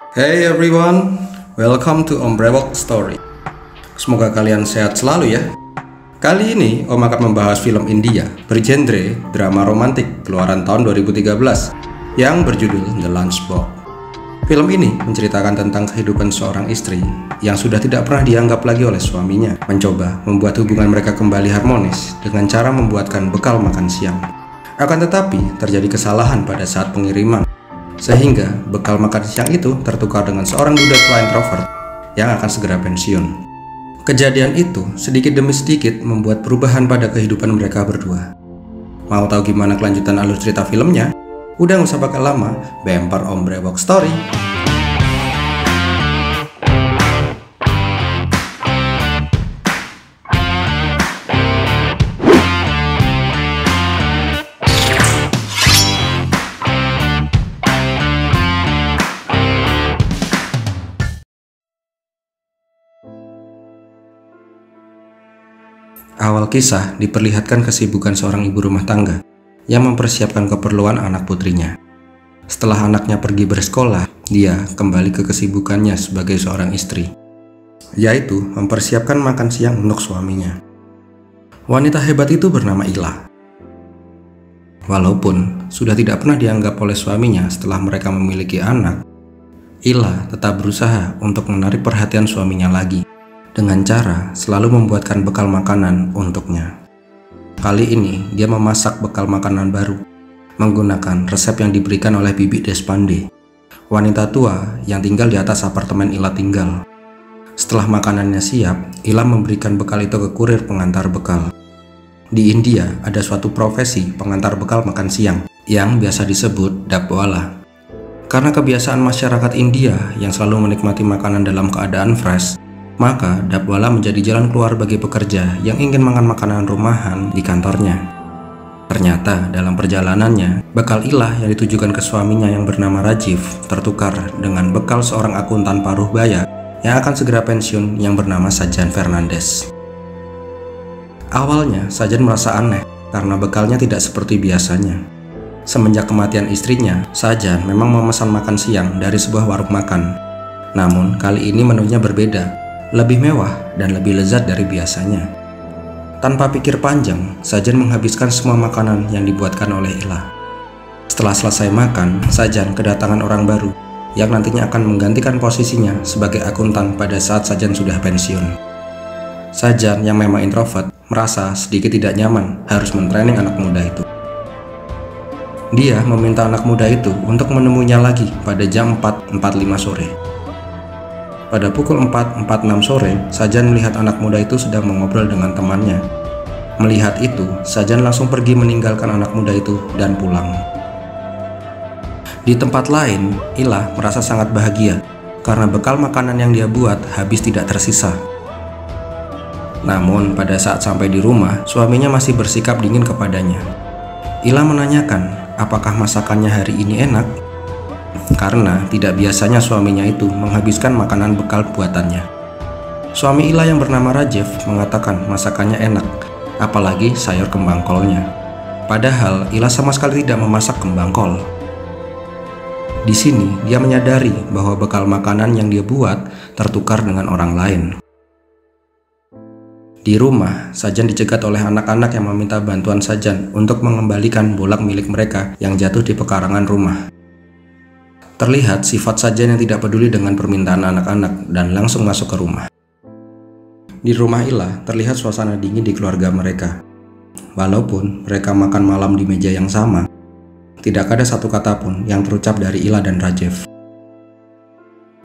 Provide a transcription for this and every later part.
Hey everyone, welcome to Om Brewok Story. Semoga kalian sehat selalu ya. Kali ini Om akan membahas film India bergenre drama romantik keluaran tahun 2013 yang berjudul The Lunchbox. Film ini menceritakan tentang kehidupan seorang istri yang sudah tidak pernah dianggap lagi oleh suaminya, mencoba membuat hubungan mereka kembali harmonis dengan cara membuatkan bekal makan siang. Akan tetapi terjadi kesalahan pada saat pengiriman, sehingga bekal makan siang itu tertukar dengan seorang duda tua introvert yang akan segera pensiun. Kejadian itu sedikit demi sedikit membuat perubahan pada kehidupan mereka berdua. Mau tahu gimana kelanjutan alur cerita filmnya? Udah gak usah pakai lama, bemper Om Brewok Story. Awal kisah diperlihatkan kesibukan seorang ibu rumah tangga yang mempersiapkan keperluan anak putrinya. Setelah anaknya pergi bersekolah, dia kembali ke kesibukannya sebagai seorang istri, yaitu mempersiapkan makan siang untuk suaminya. Wanita hebat itu bernama Ila. Walaupun sudah tidak pernah dianggap oleh suaminya setelah mereka memiliki anak, Ila tetap berusaha untuk menarik perhatian suaminya lagi dengan cara selalu membuatkan bekal makanan untuknya. Kali ini dia memasak bekal makanan baru menggunakan resep yang diberikan oleh Bibi Deshpande, wanita tua yang tinggal di atas apartemen Ila tinggal. Setelah makanannya siap, Ila memberikan bekal itu ke kurir pengantar bekal. Di India ada suatu profesi pengantar bekal makan siang yang biasa disebut dabwala. Karena kebiasaan masyarakat India yang selalu menikmati makanan dalam keadaan fresh, maka dabwala menjadi jalan keluar bagi pekerja yang ingin makan makanan rumahan di kantornya. Ternyata dalam perjalanannya, bekal Ila yang ditujukan ke suaminya yang bernama Rajiv tertukar dengan bekal seorang akuntan paruh baya yang akan segera pensiun yang bernama Sajan Fernandes. Awalnya Sajan merasa aneh karena bekalnya tidak seperti biasanya. Semenjak kematian istrinya, Sajan memang memesan makan siang dari sebuah warung makan. Namun kali ini menunya berbeda, lebih mewah dan lebih lezat dari biasanya. Tanpa pikir panjang, Sajan menghabiskan semua makanan yang dibuatkan oleh Ila. Setelah selesai makan, Sajan kedatangan orang baru yang nantinya akan menggantikan posisinya sebagai akuntan pada saat Sajan sudah pensiun. Sajan yang memang introvert merasa sedikit tidak nyaman harus mentraining anak muda itu. Dia meminta anak muda itu untuk menemuinya lagi pada jam 4.45 sore. Pada pukul 4.46 sore, Sajan melihat anak muda itu sedang mengobrol dengan temannya. Melihat itu, Sajan langsung pergi meninggalkan anak muda itu dan pulang. Di tempat lain, Ila merasa sangat bahagia karena bekal makanan yang dia buat habis tidak tersisa. Namun pada saat sampai di rumah, suaminya masih bersikap dingin kepadanya. Ila menanyakan apakah masakannya hari ini enak, karena tidak biasanya suaminya itu menghabiskan makanan bekal buatannya. Suami Ila yang bernama Rajiv mengatakan masakannya enak, apalagi sayur kembang kolnya. Padahal Ila sama sekali tidak memasak kembang kol. Di sini dia menyadari bahwa bekal makanan yang dia buat tertukar dengan orang lain. Di rumah, Sajan dicegat oleh anak-anak yang meminta bantuan Sajan untuk mengembalikan bolak milik mereka yang jatuh di pekarangan rumah. Terlihat sifat Sajan yang tidak peduli dengan permintaan anak-anak dan langsung masuk ke rumah. Di rumah Ila terlihat suasana dingin di keluarga mereka. Walaupun mereka makan malam di meja yang sama, tidak ada satu kata pun yang terucap dari Ila dan Rajiv.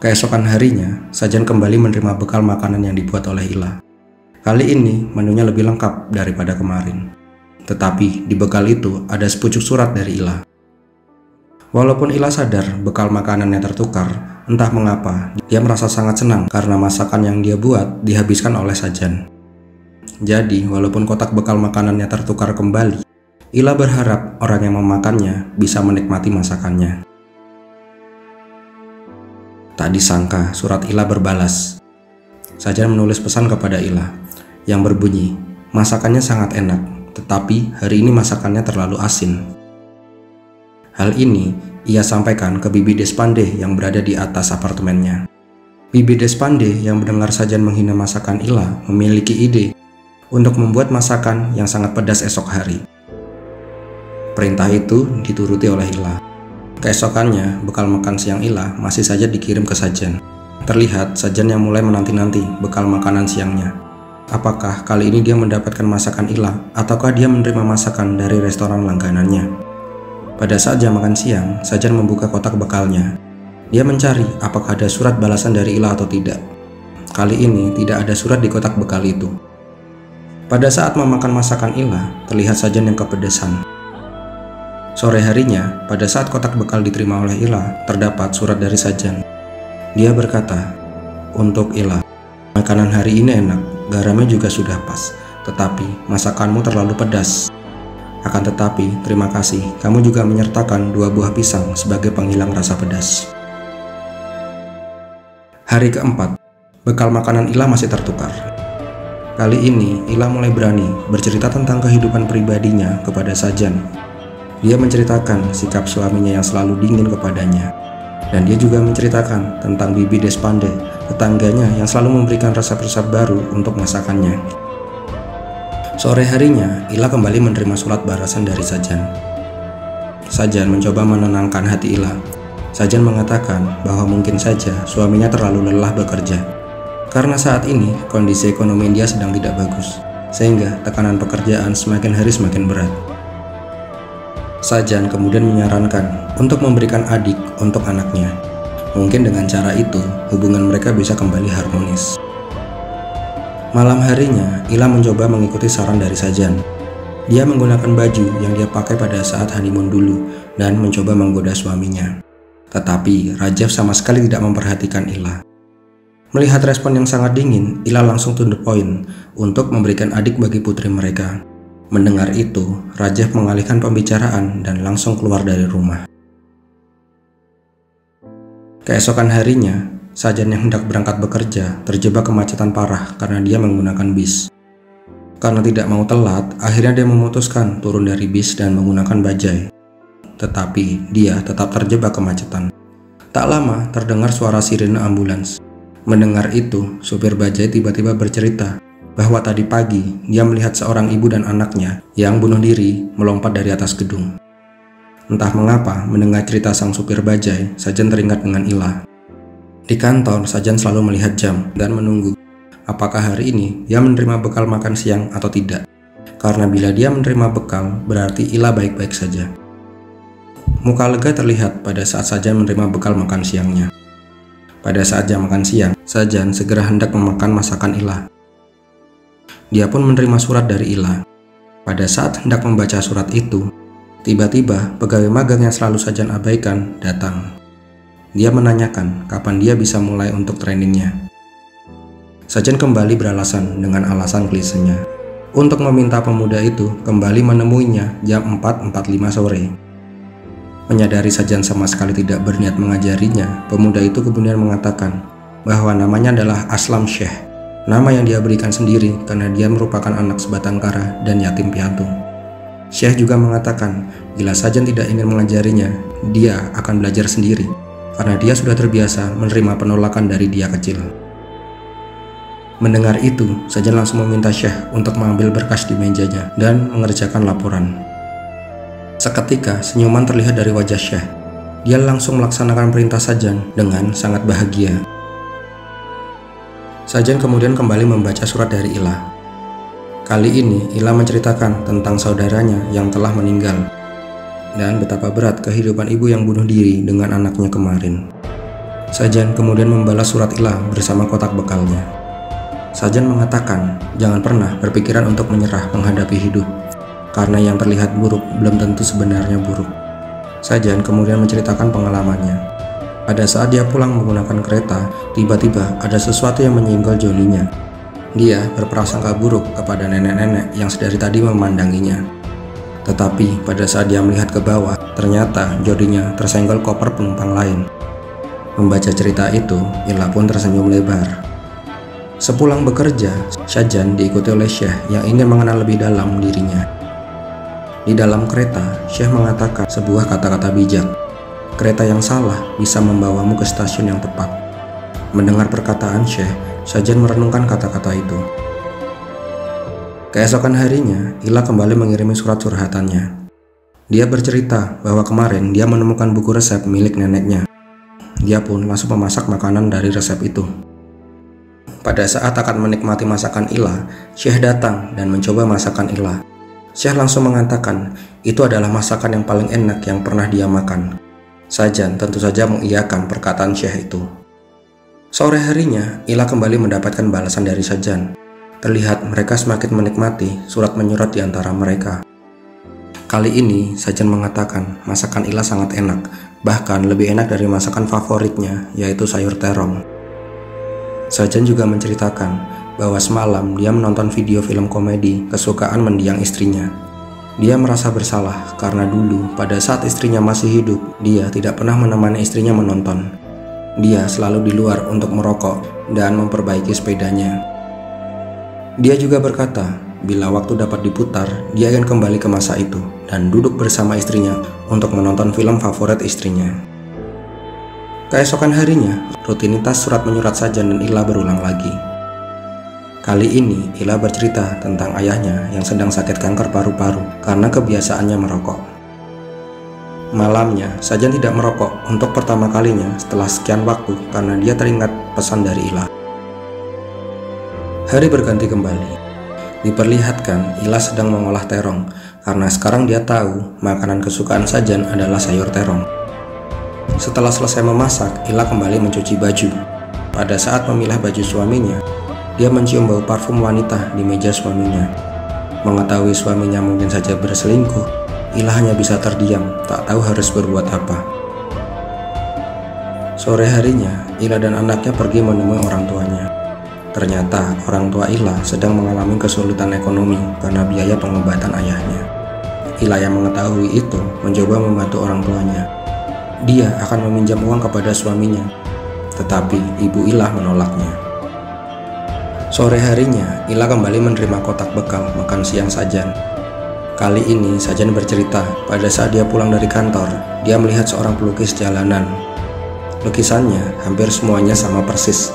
Keesokan harinya, Sajan kembali menerima bekal makanan yang dibuat oleh Ila. Kali ini menunya lebih lengkap daripada kemarin. Tetapi di bekal itu ada sepucuk surat dari Ila. Walaupun Ila sadar bekal makanannya tertukar, entah mengapa dia merasa sangat senang karena masakan yang dia buat dihabiskan oleh Sajan. Jadi walaupun kotak bekal makanannya tertukar kembali, Ila berharap orang yang memakannya bisa menikmati masakannya. Tak disangka surat Ila berbalas. Sajan menulis pesan kepada Ila yang berbunyi, masakannya sangat enak, tetapi hari ini masakannya terlalu asin. Hal ini ia sampaikan ke Bibi Despande yang berada di atas apartemennya. Bibi Despande yang mendengar Sajan menghina masakan Ila memiliki ide untuk membuat masakan yang sangat pedas esok hari. Perintah itu dituruti oleh Ila. Keesokannya, bekal makan siang Ila masih saja dikirim ke Sajan. Terlihat Sajan yang mulai menanti-nanti bekal makanan siangnya. Apakah kali ini dia mendapatkan masakan Ila ataukah dia menerima masakan dari restoran langganannya? Pada saat jam makan siang, Sajan membuka kotak bekalnya. Dia mencari apakah ada surat balasan dari Ila atau tidak. Kali ini tidak ada surat di kotak bekal itu. Pada saat memakan masakan Ila, terlihat Sajan yang kepedesan. Sore harinya, pada saat kotak bekal diterima oleh Ila, terdapat surat dari Sajan. Dia berkata, "Untuk Ila, makanan hari ini enak, garamnya juga sudah pas, tetapi masakanmu terlalu pedas. Akan tetapi, terima kasih, kamu juga menyertakan 2 buah pisang sebagai penghilang rasa pedas." Hari keempat, bekal makanan Ila masih tertukar. Kali ini, Ila mulai berani bercerita tentang kehidupan pribadinya kepada Sajan. Dia menceritakan sikap suaminya yang selalu dingin kepadanya. Dan dia juga menceritakan tentang Bibi Despande, tetangganya yang selalu memberikan resep-resep baru untuk masakannya. Sore harinya, Ila kembali menerima surat balasan dari Sajan. Sajan mencoba menenangkan hati Ila. Sajan mengatakan bahwa mungkin saja suaminya terlalu lelah bekerja. Karena saat ini kondisi ekonomi dia sedang tidak bagus, sehingga tekanan pekerjaan semakin hari semakin berat. Sajan kemudian menyarankan untuk memberikan adik untuk anaknya. Mungkin dengan cara itu, hubungan mereka bisa kembali harmonis. Malam harinya, Ila mencoba mengikuti saran dari Sajan. Dia menggunakan baju yang dia pakai pada saat honeymoon dulu dan mencoba menggoda suaminya. Tetapi, Rajaf sama sekali tidak memperhatikan Ila. Melihat respon yang sangat dingin, Ila langsung to the point untuk memberikan adik bagi putri mereka. Mendengar itu, Rajaf mengalihkan pembicaraan dan langsung keluar dari rumah. Keesokan harinya, Sajan yang hendak berangkat bekerja terjebak kemacetan parah karena dia menggunakan bis. Karena tidak mau telat, akhirnya dia memutuskan turun dari bis dan menggunakan bajai. Tetapi dia tetap terjebak kemacetan. Tak lama terdengar suara sirine ambulans. Mendengar itu, supir bajai tiba-tiba bercerita bahwa tadi pagi dia melihat seorang ibu dan anaknya yang bunuh diri melompat dari atas gedung. Entah mengapa mendengar cerita sang supir bajai, Sajan teringat dengan Ila. Di kantor, Sajan selalu melihat jam dan menunggu apakah hari ini dia menerima bekal makan siang atau tidak. Karena bila dia menerima bekal, berarti Ila baik-baik saja. Muka lega terlihat pada saat Sajan menerima bekal makan siangnya. Pada saat jam makan siang, Sajan segera hendak memakan masakan Ila. Dia pun menerima surat dari Ila. Pada saat hendak membaca surat itu, tiba-tiba pegawai magang yang selalu Sajan abaikan datang. Dia menanyakan kapan dia bisa mulai untuk trainingnya. Sajan kembali beralasan dengan alasan klisenya untuk meminta pemuda itu kembali menemuinya jam 4.45 sore. Menyadari Sajan sama sekali tidak berniat mengajarinya, pemuda itu kemudian mengatakan bahwa namanya adalah Aslam Syekh. Nama yang dia berikan sendiri karena dia merupakan anak sebatang kara dan yatim piatu. Syekh juga mengatakan bila Sajan tidak ingin mengajarinya, dia akan belajar sendiri karena dia sudah terbiasa menerima penolakan dari dia kecil. Mendengar itu, Sajan langsung meminta Syekh untuk mengambil berkas di mejanya dan mengerjakan laporan. Seketika senyuman terlihat dari wajah Syekh. Dia langsung melaksanakan perintah Sajan dengan sangat bahagia. Sajan kemudian kembali membaca surat dari Ila. Kali ini Ila menceritakan tentang saudaranya yang telah meninggal dan betapa berat kehidupan ibu yang bunuh diri dengan anaknya kemarin. Sajan kemudian membalas surat Ila bersama kotak bekalnya. Sajan mengatakan jangan pernah berpikiran untuk menyerah menghadapi hidup, karena yang terlihat buruk belum tentu sebenarnya buruk. Sajan kemudian menceritakan pengalamannya. Pada saat dia pulang menggunakan kereta, tiba-tiba ada sesuatu yang menyinggol jolinya. Dia berprasangka buruk kepada nenek-nenek yang sedari tadi memandanginya. Tetapi pada saat dia melihat ke bawah, ternyata jodinya tersenggol koper penumpang lain. Membaca cerita itu, Ila pun tersenyum lebar. Sepulang bekerja, Sajan diikuti oleh Syekh yang ingin mengenal lebih dalam dirinya. Di dalam kereta, Syekh mengatakan sebuah kata-kata bijak. Kereta yang salah bisa membawamu ke stasiun yang tepat. Mendengar perkataan Syekh, Sajan merenungkan kata-kata itu. Keesokan harinya, Ila kembali mengirimi surat curhatannya. Dia bercerita bahwa kemarin dia menemukan buku resep milik neneknya. Dia pun langsung memasak makanan dari resep itu. Pada saat akan menikmati masakan Ila, Syekh datang dan mencoba masakan Ila. Syekh langsung mengatakan itu adalah masakan yang paling enak yang pernah dia makan. Sajan tentu saja mengiyakan perkataan Syekh itu. Sore harinya, Ila kembali mendapatkan balasan dari Sajan. Terlihat mereka semakin menikmati surat menyurat di antara mereka. Kali ini, Sajan mengatakan masakan Ila sangat enak, bahkan lebih enak dari masakan favoritnya, yaitu sayur terong. Sajan juga menceritakan bahwa semalam dia menonton video film komedi kesukaan mendiang istrinya. Dia merasa bersalah karena dulu pada saat istrinya masih hidup, dia tidak pernah menemani istrinya menonton. Dia selalu di luar untuk merokok dan memperbaiki sepedanya. Dia juga berkata, bila waktu dapat diputar, dia akan kembali ke masa itu dan duduk bersama istrinya untuk menonton film favorit istrinya. Keesokan harinya, rutinitas surat menyurat Sajan dan Ila berulang lagi. Kali ini, Ila bercerita tentang ayahnya yang sedang sakit kanker paru-paru karena kebiasaannya merokok. Malamnya, Sajan tidak merokok untuk pertama kalinya setelah sekian waktu karena dia teringat pesan dari Ila. Hari berganti kembali. Diperlihatkan Ila sedang mengolah terong karena sekarang dia tahu makanan kesukaan Sajan adalah sayur terong. Setelah selesai memasak, Ila kembali mencuci baju. Pada saat memilah baju suaminya, dia mencium bau parfum wanita di meja suaminya. Mengetahui suaminya mungkin saja berselingkuh, Ila hanya bisa terdiam, tak tahu harus berbuat apa. Sore harinya, Ila dan anaknya pergi menemui orang tuanya. Ternyata orang tua Ila sedang mengalami kesulitan ekonomi karena biaya pengobatan ayahnya. Ila yang mengetahui itu mencoba membantu orang tuanya. Dia akan meminjam uang kepada suaminya, tetapi ibu Ila menolaknya. Sore harinya, Ila kembali menerima kotak bekal makan siang Sajan. Kali ini Sajan bercerita pada saat dia pulang dari kantor, dia melihat seorang pelukis jalanan. Lukisannya hampir semuanya sama persis,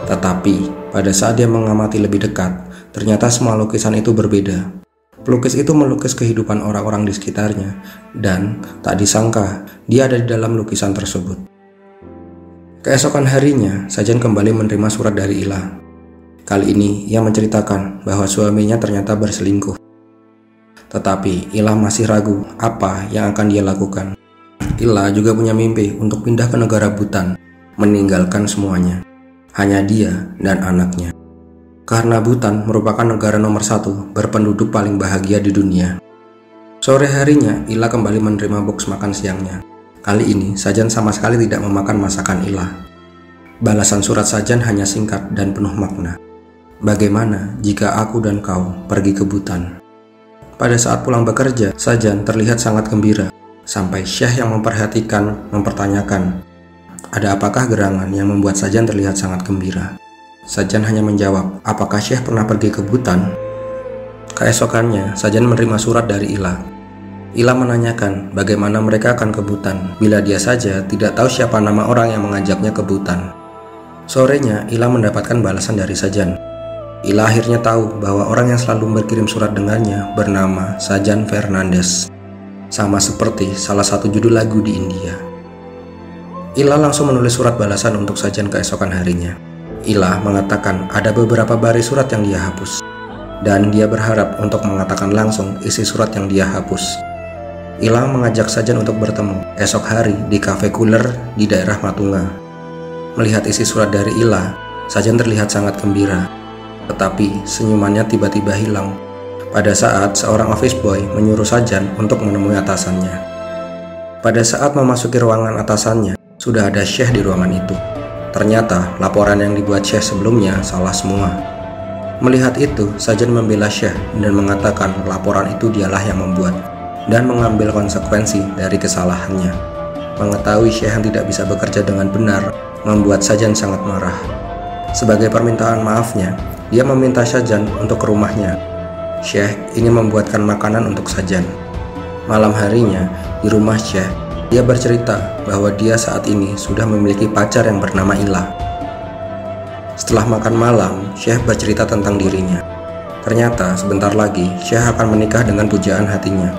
tetapi pada saat dia mengamati lebih dekat, ternyata semua lukisan itu berbeda. Pelukis itu melukis kehidupan orang-orang di sekitarnya, dan tak disangka dia ada di dalam lukisan tersebut. Keesokan harinya, Sajan kembali menerima surat dari Ila. Kali ini ia menceritakan bahwa suaminya ternyata berselingkuh. Tetapi Ila masih ragu apa yang akan dia lakukan. Ila juga punya mimpi untuk pindah ke negara Bhutan, meninggalkan semuanya, hanya dia dan anaknya. Karena Bhutan merupakan negara nomor 1 berpenduduk paling bahagia di dunia. Sore harinya, Ila kembali menerima box makan siangnya. Kali ini, Sajan sama sekali tidak memakan masakan Ila. Balasan surat Sajan hanya singkat dan penuh makna. Bagaimana jika aku dan kau pergi ke Bhutan? Pada saat pulang bekerja, Sajan terlihat sangat gembira. Sampai Syekh yang memperhatikan mempertanyakan, ada apakah gerangan yang membuat Sajan terlihat sangat gembira? Sajan hanya menjawab, apakah Syekh pernah pergi ke Bhutan? Keesokannya, Sajan menerima surat dari Ila. Ila menanyakan bagaimana mereka akan ke Bhutan, bila dia saja tidak tahu siapa nama orang yang mengajaknya ke Bhutan. Sorenya, Ila mendapatkan balasan dari Sajan. Ila akhirnya tahu bahwa orang yang selalu berkirim surat dengannya bernama Sajan Fernandes. Sama seperti salah satu judul lagu di India. Ila langsung menulis surat balasan untuk Sajan keesokan harinya. Ila mengatakan ada beberapa baris surat yang dia hapus, dan dia berharap untuk mengatakan langsung isi surat yang dia hapus. Ila mengajak Sajan untuk bertemu esok hari di kafe cooler di daerah Matunga. Melihat isi surat dari Ila, Sajan terlihat sangat gembira, tetapi senyumannya tiba-tiba hilang pada saat seorang office boy menyuruh Sajan untuk menemui atasannya. Pada saat memasuki ruangan atasannya, sudah ada Syekh di ruangan itu. Ternyata laporan yang dibuat Syekh sebelumnya salah semua. Melihat itu, Sajan membela Syekh dan mengatakan laporan itu dialah yang membuat dan mengambil konsekuensi dari kesalahannya. Mengetahui Syekh yang tidak bisa bekerja dengan benar membuat Sajan sangat marah. Sebagai permintaan maafnya, dia meminta Sajan untuk ke rumahnya. Syekh ini membuatkan makanan untuk Sajan. Malam harinya, di rumah Syekh, Dia bercerita bahwa dia saat ini sudah memiliki pacar yang bernama Ila. Setelah makan malam, Syekh bercerita tentang dirinya. Ternyata sebentar lagi Syekh akan menikah dengan pujaan hatinya.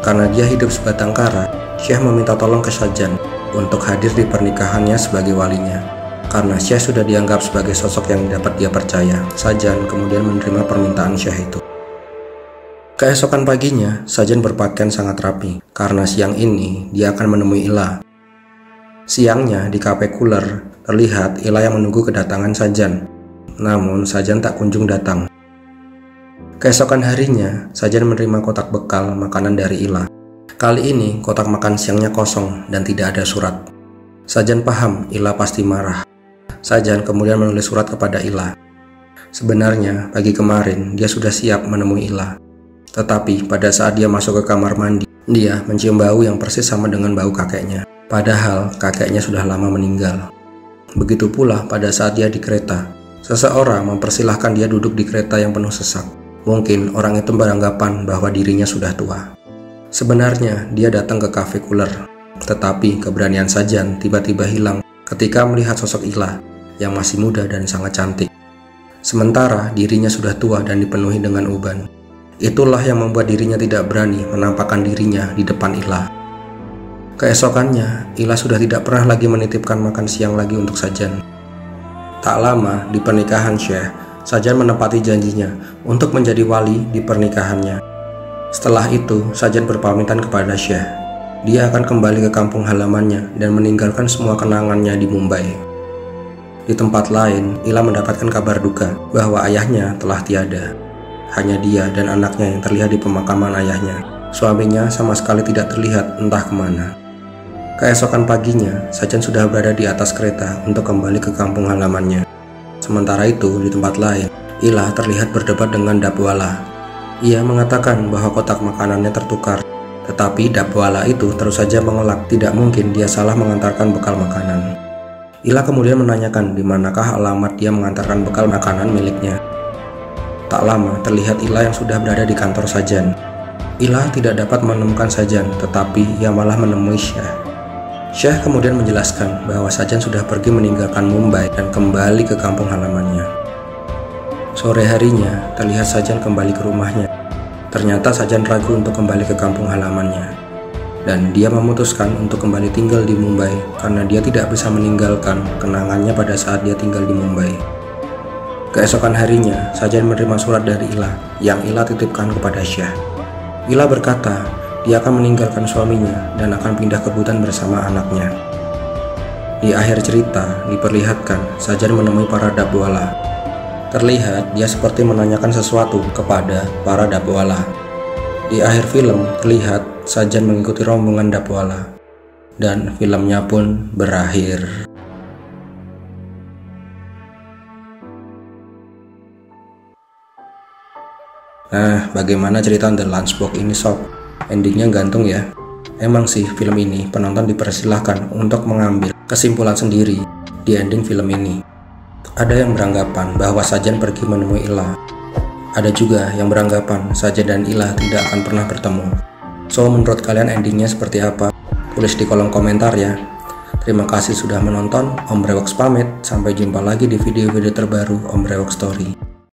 Karena dia hidup sebatang kara, Syekh meminta tolong ke Sajan untuk hadir di pernikahannya sebagai walinya. Karena Syekh sudah dianggap sebagai sosok yang dapat dia percaya, Sajan kemudian menerima permintaan Syekh itu. Keesokan paginya, Sajan berpakaian sangat rapi, karena siang ini dia akan menemui Ila. Siangnya di kafe Cooler, terlihat Ila yang menunggu kedatangan Sajan. Namun Sajan tak kunjung datang. Keesokan harinya, Sajan menerima kotak bekal makanan dari Ila. Kali ini kotak makan siangnya kosong dan tidak ada surat. Sajan paham Ila pasti marah. Sajan kemudian menulis surat kepada Ila. Sebenarnya pagi kemarin dia sudah siap menemui Ila. Tetapi pada saat dia masuk ke kamar mandi, dia mencium bau yang persis sama dengan bau kakeknya. Padahal kakeknya sudah lama meninggal. Begitu pula pada saat dia di kereta. Seseorang mempersilahkan dia duduk di kereta yang penuh sesak. Mungkin orang itu beranggapan bahwa dirinya sudah tua. Sebenarnya dia datang ke kafe Cooler. Tetapi keberanian Sajan tiba-tiba hilang ketika melihat sosok Ila yang masih muda dan sangat cantik. Sementara dirinya sudah tua dan dipenuhi dengan uban. Itulah yang membuat dirinya tidak berani menampakkan dirinya di depan Ila. Keesokannya, Ila sudah tidak pernah lagi menitipkan makan siang lagi untuk Sajan. Tak lama di pernikahan Syekh, Sajan menepati janjinya untuk menjadi wali di pernikahannya. Setelah itu, Sajan berpamitan kepada Syekh. Dia akan kembali ke kampung halamannya dan meninggalkan semua kenangannya di Mumbai. Di tempat lain, Ila mendapatkan kabar duka bahwa ayahnya telah tiada. Hanya dia dan anaknya yang terlihat di pemakaman ayahnya. Suaminya sama sekali tidak terlihat entah kemana. Keesokan paginya, Sajan sudah berada di atas kereta untuk kembali ke kampung halamannya. Sementara itu, di tempat lain, Ila terlihat berdebat dengan Dabwala. Ia mengatakan bahwa kotak makanannya tertukar. Tetapi Dabwala itu terus saja menolak, tidak mungkin dia salah mengantarkan bekal makanan. Ila kemudian menanyakan di manakah alamat dia mengantarkan bekal makanan miliknya. Tak lama terlihat Ila yang sudah berada di kantor Sajan. Ila tidak dapat menemukan Sajan, tetapi ia malah menemui Syekh. Syekh kemudian menjelaskan bahwa Sajan sudah pergi meninggalkan Mumbai dan kembali ke kampung halamannya. Sore harinya terlihat Sajan kembali ke rumahnya. Ternyata Sajan ragu untuk kembali ke kampung halamannya. Dan dia memutuskan untuk kembali tinggal di Mumbai karena dia tidak bisa meninggalkan kenangannya pada saat dia tinggal di Mumbai. Keesokan harinya, Sajan menerima surat dari Ila yang Ila titipkan kepada Syekh. Ila berkata, dia akan meninggalkan suaminya dan akan pindah ke Butan bersama anaknya. Di akhir cerita, diperlihatkan Sajan menemui para Dabwala. Terlihat dia seperti menanyakan sesuatu kepada para Dabwala. Di akhir film, terlihat Sajan mengikuti rombongan Dabwala. Dan filmnya pun berakhir. Nah, bagaimana cerita The Lunchbox ini sob? Endingnya gantung ya. Emang sih film ini penonton dipersilahkan untuk mengambil kesimpulan sendiri di ending film ini. Ada yang beranggapan bahwa Sajan pergi menemui Ila. Ada juga yang beranggapan Sajan dan Ila tidak akan pernah bertemu. So, menurut kalian endingnya seperti apa? Tulis di kolom komentar ya. Terima kasih sudah menonton. Om Brewoks pamit. Sampai jumpa lagi di video-video terbaru Om Brewoks Story.